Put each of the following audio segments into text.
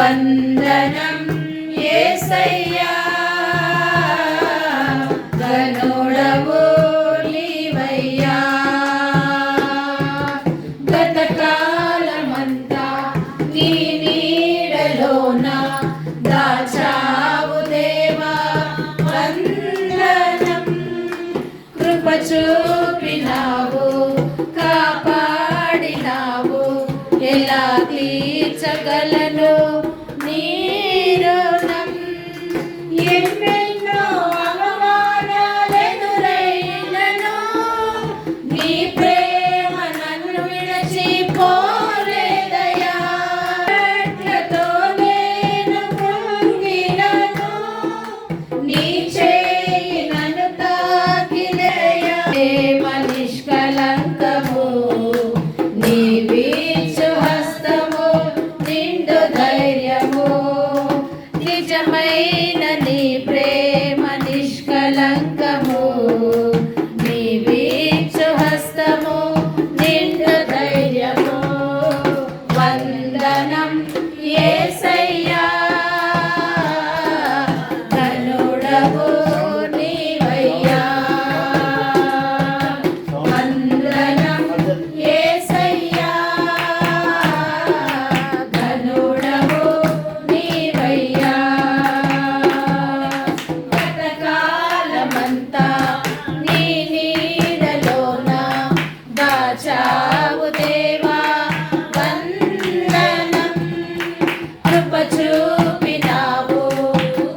వందనం యేసయ్యా గనుడవు నీవయ్యా గతకాలమంతా నీ నీడలోన దాచావు దేవా వందనం కృప చూపినావు కాపాడినావు ఎలా తీర్చగలను నీ రుణం ఎన్నెన్నో అవమానాలెదురైనను నీ ప్రేమ నన్ను విడిచిపోలేదయ్యా ఎట్లతో నేను కృంగినను నీ చేయి నన్ను తాకినయ్యా ప్రేమ నిష్కలంకము నీవి నిజమైన నీ ప్రేమ నిష్కలంకము నీ వీచు హస్తము నిండు ధైర్యము వందనం యేసయ్యా ధనుడవు నీవయ్యా వందనం యేసయ్యా ధనుడవు నీవయ్యా గతకాలమంతా నీ నీడలోన దాచావు దేవా వందనం కృప చూపినావు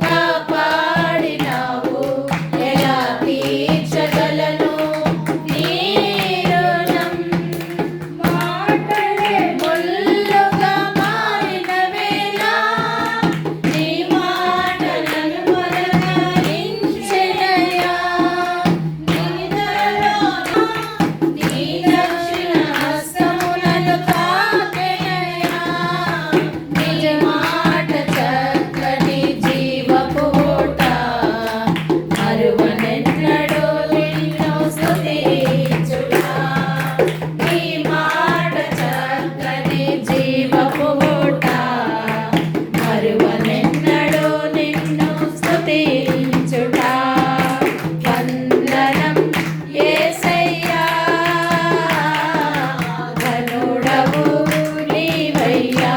కాపాడినావు ఎలా తీర్చగలను నీ రుణం మాటలే ముల్లుగా మారిన వేళ నీ మాటలను పలకరించెనయ్యా నీ దక్షిణ హస్తములను తాకెనయ్యా నీ మాట చక్కని జీవపు ఊట మరువనెన్నడూ నిన్ను స్తుతించుట నీ మాట చక్కని జీవపు ఊట మరువనెన్నడూ నిన్ను స్తుతించుట వందనం యేసయ్యా ధనుడవు నీవయ్యా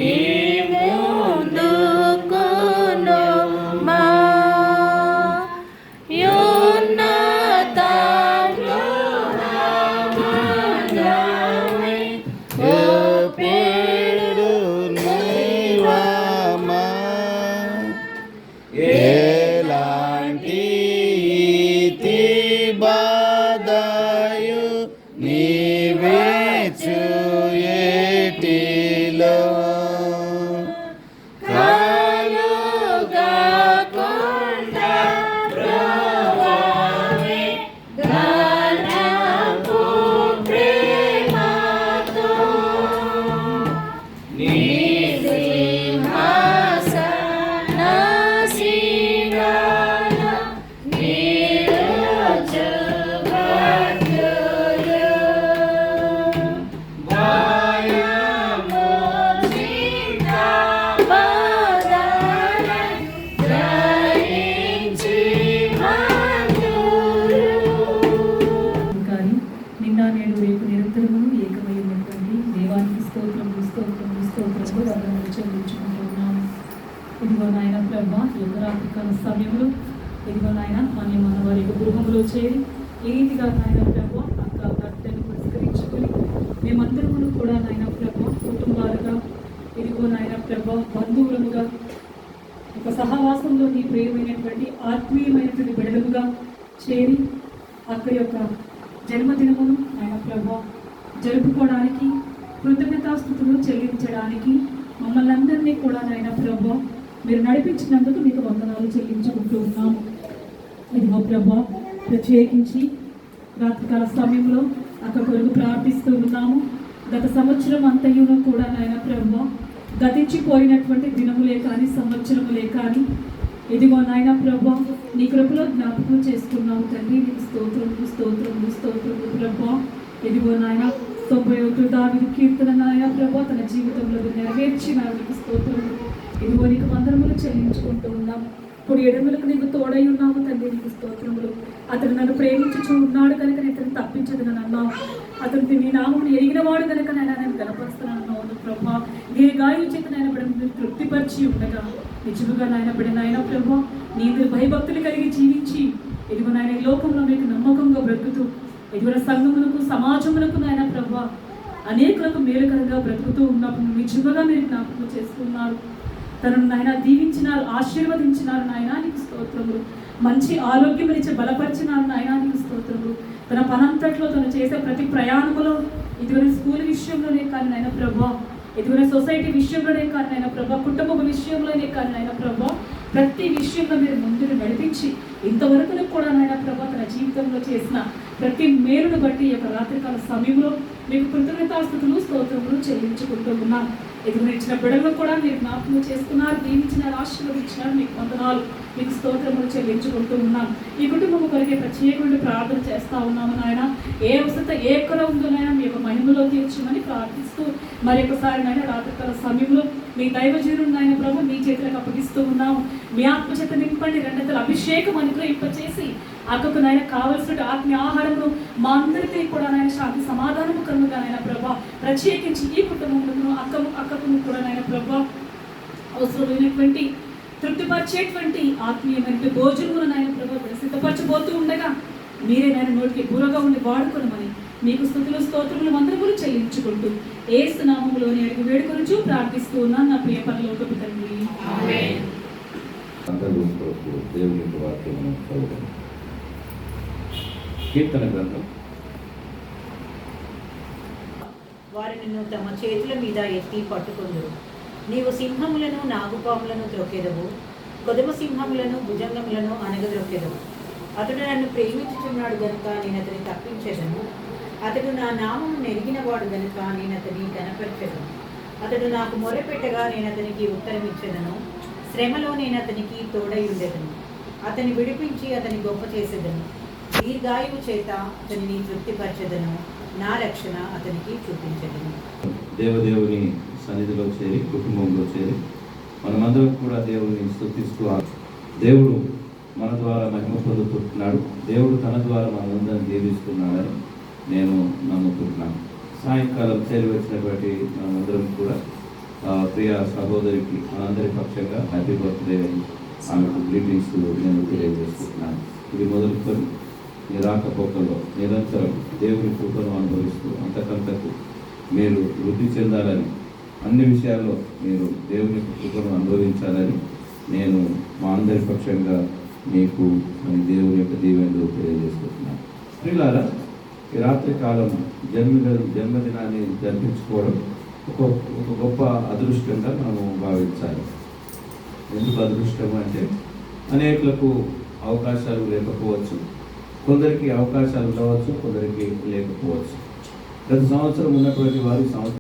ఈ ముందుకును మా యున్నతంలో రామనామై పేడు నీవామా ఎలాంటి ఈతి బాధయు నీవే చూయేటిలో కాలుగాకుండా ప్రభువే ఘనపు ప్రేమతో నీ సింహాసనాసీనాన నిలుచుబట్టులు భయము చింతాబాధలను గ్రహించి మందులు కానీ నిన్న నేడు రేపు నిరంతరము ఏకమై ఉన్నటువంటి దేవానికి స్తోత్రము స్తోత్రము స్తోత్రము వందనములు చెల్లించుకుంటున్నాము. ఇదిగో నాయన ప్రభా ఈ యొక్క రాత్రికాల సమయంలో ఇదిగో నాయన మన వారి యొక్క గృహంలో చేరి ఈ రీతిగా నాయన ప్రభా అక్క భర్తను పురస్కరించుకొని మేమందరము కూడా నాయన ప్రభా కుటుంబాలుగా ఇదిగో నాయన ప్రభా బంధువులముగా ఒక సహవాసంలో నీ ప్రియమైనటువంటి ఆత్మీయమైనటువంటి బిడలుగా చేరి అక్క యొక్క జన్మదినమును ఆయన ప్రభా జరుపుకోవడానికి కృతజ్ఞతాస్తుతులు చెల్లించడానికి మమ్మల్ని అందరినీ కూడా నాయన ప్రభా మీరు నడిపించినందుకు మీకు వందనాలు చెల్లించుకుంటూ ఉన్నాము. ఇదిగో ప్రభా ప్రత్యేకించి రాత్రికాల సమయంలో అక్క కొరకు ప్రార్థిస్తూ ఉన్నాము. గత సంవత్సరం అంతయును కూడా నాయన ప్రభా గతించిపోయినటువంటి దినములే కానీ సంవత్సరములే కానీ ఇదిగో నాయన ప్రభా నీ కృపలో జ్ఞాపకం చేసుకున్నావు తండ్రి. నీకు స్తోత్రములు స్తోత్రములు స్తోత్రములు ప్రభా. ఇదిగో నాయన 91 దావీదు కీర్తన నాయన ప్రభా తన జీవితంలో నెరవేర్చినారు. నీకు స్తోత్రములు. ఇదిగో నీకు వందనములు చెల్లించుకుంటూ ఉన్నాం. ఇప్పుడు ఎడములకు నీకు తోడై ఉన్నావు తండ్రి. నీకు స్తోత్రములు. అతడు నన్ను ప్రేమించుచూ ఉన్నాడు కనుక నేను ఇతను తప్పించదని అన్నావు. అతను నీ నామమును ఎరిగిన వాడు కనుక నేను గణపరుస్తున్నాను ప్రభా. ఏ గాయం చేత నాయన బిడ్డను తృప్తిపరిచి ఉండగా నిజముగా నాయన బిడ్డ నాయన ప్రభా నీ భయభక్తులు కలిగి జీవించి ఇదిగో నాయన ఈ లోకంలో మీకు నమ్మకంగా బ్రతుకుతూ ఇదిగో సంఘములకు సమాజములకు నాయన ప్రభా అనేకులకు మేలుకరంగా బ్రతుకుతూ ఉన్నప్పుడు నిజముగా మీరు జ్ఞాపకం చేస్తున్నారు. తనను నాయన దీవించినారు, ఆశీర్వదించినారు నాయన. నీకు స్తోత్రములు. మంచి ఆరోగ్యం ఇచ్చి బలపరిచినారు నాయన. నీకు స్తోత్రములు. తన పనంతట్లో తను చేసే ప్రతి ప్రయాణములో ఇదిగోనే స్కూల్ విషయంలోనే కానీ నాయన ప్రభా, ఇదిగోనే సొసైటీ విషయంలోనే కానీ నాయన ప్రభా, కుటుంబ విషయంలోనే కానీ నాయన ప్రభా, ప్రతి విషయంలో మీరు ముందును నడిపించి ఇంతవరకు కూడా నాయన ప్రభా తన జీవితంలో చేసిన ప్రతి మేలును బట్టి ఈ యొక్క రాత్రికాల సమయంలో మీకు కృతజ్ఞతాస్తుతులు స్తోత్రములు చెల్లించుకుంటూ ఉన్నాం. ఎదురు ఇచ్చిన బిడ్డలను కూడా మీరు జ్ఞాపకం చేసుకున్నారు, దీవించినారు, ఆశీర్వదించినారు. మీకు వందనాలు, మీకు స్తోత్రములు చెల్లించుకుంటూ ఉన్నాం. ఈ కుటుంబం కొరకే ప్రత్యేకమైన ప్రార్థన చేస్తూ ఉన్నాము నాయన. ఏ అవసరత ఏ ఎక్కడ ఉందో నాయన మీ యొక్క మహిమలో తీర్చమని ప్రార్థిస్తూ మరి ఒకసారి నాయన రాత్రికాల సమయంలో మీ దైవజనుడు నాయన ప్రభు మీ చేతులకు అప్పగిస్తూ ఉన్నాము. మీ ఆత్మచేత నింపండి, రెండంతల అభిషేకం అనుగ్రహింపచేసి అక్కకు నాయన కావలసిన ఆత్మీయ ఆహారము మా అందరికీ కూడా నాయన శాంతి సమాధానము కలుగుగా నాయన ప్రభా. ప్రత్యేకించి ఈ కుటుంబంలో అక్కకు కూడా నాయన ప్రభా అవసరమైనటువంటి తృప్తిపరిచేటువంటి ఆత్మీయమైన భోజనమును నాయన ప్రభా సిద్ధపరచబోతూ ఉండగా మీరే నాయన నోటికి బూరగా ఉండి వాడుకొనమని మీకు స్తుతులు స్తోత్రములు వందనములు చెల్లించుకుంటూ యేసు నామములోని అడిగి వేడుకొనుచు ప్రార్థిస్తూ ఉన్నాను నా ప్రియ పరలోకపు తండ్రి. ఆమేన్. దేవుని వాక్యము చదువుదాం. కీర్తన గ్రంథం. వారు నిన్ను తమ చేతుల మీద ఎత్తి పట్టుకొందురు. నీవు సింహములను నాగుపాములను త్రొక్కెదవు, కొదమ సింహములను భుజంగములను అనగద్రొక్కెదవు. అతడు నన్ను ప్రేమించుచున్నాడు గనుక నేను అతని తప్పించెదను. అతడు నా నామము నెరిగినవాడు గనుక నేను అతని కనపరచెదను. అతడు నాకు మొరపెట్టగా నేను అతనికి ఉత్తరమిచ్చెదను. శ్రమలో నేను అతనికి తోడై ఉండెదను. అతని విడిపించి అతని గొప్ప చేసేదను. దీర్ఘాయువు చేత అతనిని తృప్తిపరచెదను. నా రక్షణ అతనికి చూపించెదను. దేవదేవుని సన్నిధిలో చేరి కుటుంబంలో చేరి మనమందరం కూడా దేవుని స్తుతిస్తూ దేవుడు మన ద్వారా మహిమ పొందుతున్నాడు. దేవుడు తన ద్వారా మనందరం జీవిస్తున్నాడని నేను నమ్ముతున్నాను. సాయంకాలం చేరి వచ్చినటువంటి మనందరం కూడా ప్రియ సహోదరికి మనందరి పక్షంగా హ్యాపీ బర్త్డే అని ఆమెకు గ్రీటింగ్స్ నేను తెలియజేస్తున్నాను. ఇది మొదలుకొని మీ రాకపోకల్లో నిరంతరం దేవుని కృపను అనుభవిస్తూ అంతకంతకు మీరు వృద్ధి చెందాలని, అన్ని విషయాల్లో మీరు దేవుని కృపను అనుభవించాలని నేను మా అందరి పక్షంగా మీకు దేవుని యొక్క దీవెనలు తెలియజేస్తున్నాను. ప్రియులారా, ఈ రాత్రి కాలం జన్మదినాన్ని జరిపించుకోవడం ఒక గొప్ప అదృష్టంగా మనము భావించాలి. ఎందుకు అదృష్టం అంటే అనేకులకు అవకాశాలు లేకపోవచ్చు, కొందరికి అవకాశాలు ఉండవచ్చు, కొందరికి లేకపోవచ్చు. గత సంవత్సరం ఉన్నటువంటి వారి